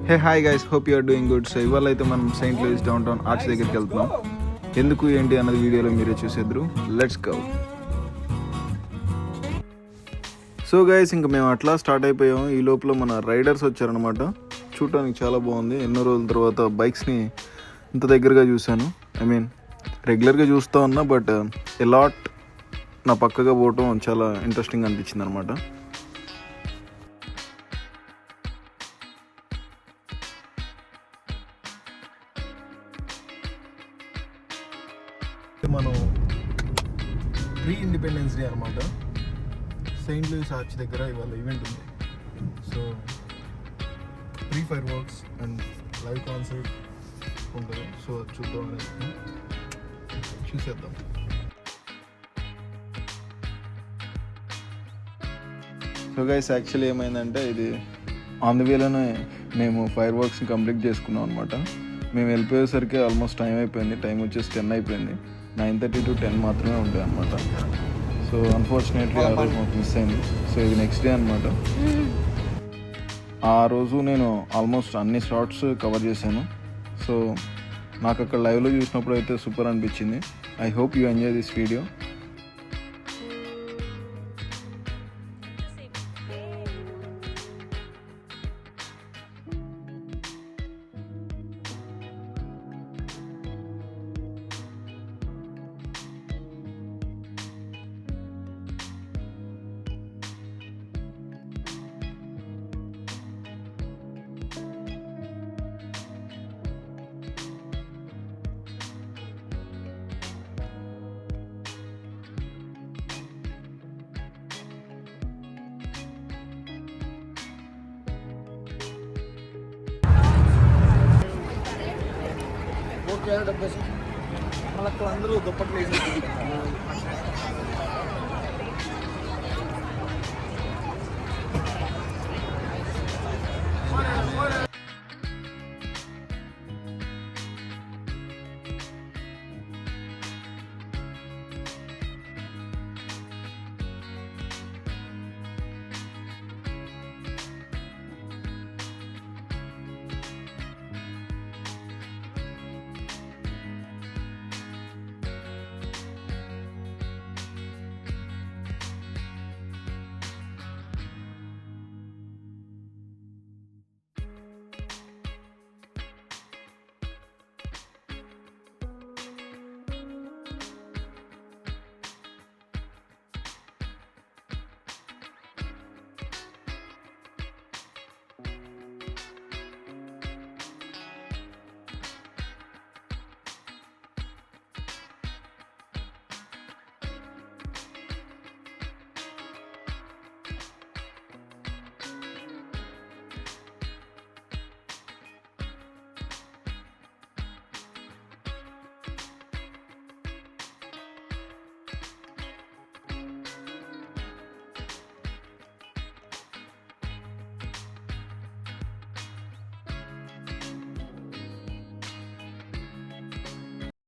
Hey hi guys, hope you're doing good. So ఇవాళ అయితే మనం Saint Louis downtown arch దగ్గరికి వెళ్తున్నాం. ఎందుకు ఏంటి అన్నది వీడియోలో మీరే చూసేద్దరు. Let's go. సో గైస్, ఇంకా మేము అట్లా స్టార్ట్ అయిపోయాము. ఈ లోపల మన రైడర్స్ వచ్చారనమాట. చూడటానికి చాలా బాగుంది. ఎన్నో రోజుల తర్వాత బైక్స్ని ఇంత దగ్గరగా చూశాను. ఐ మీన్ రెగ్యులర్గా చూస్తూ ఉన్నా, బట్ ఎలాట్ నా పక్కగా పోవటం చాలా ఇంట్రెస్టింగ్ అనిపించింది అనమాట. మనం ప్రీ ఇండిపెండెన్స్ డే అనమాట. సెయింట్ లూయిస్ ఆర్చ్ దగ్గర ఇవాళ ఈవెంట్ ఉంది. So pre fire works and live concert ఉంటుంది. సో చూద్దాం అనేది చూసేద్దాం. సో గైస్, యాక్చువల్లీ ఏమైందంటే ఇది ఆన్ ది వేలోనే మేము ఫైర్ వర్క్స్ని కంప్లీట్ చేసుకున్నాం అనమాట. మేము వెళ్ళిపోయేసరికి ఆల్మోస్ట్ టైం అయిపోయింది. టైం వచ్చేసి 10 అయిపోయింది. 9:30 to 10 మాత్రమే ఉంటాయి అనమాట. సో అన్ఫార్చునేట్లీ ఆ రోజు మాకు మిస్ అయింది. సో ఇది నెక్స్ట్ డే అనమాట. ఆ రోజు నేను ఆల్మోస్ట్ అన్ని షార్ట్స్ కవర్ చేశాను. సో నాకు అక్కడ లైవ్లో చూసినప్పుడు అయితే సూపర్ అనిపించింది. I hope you enjoy this video. అందరూ దుప్పట్లు వేసి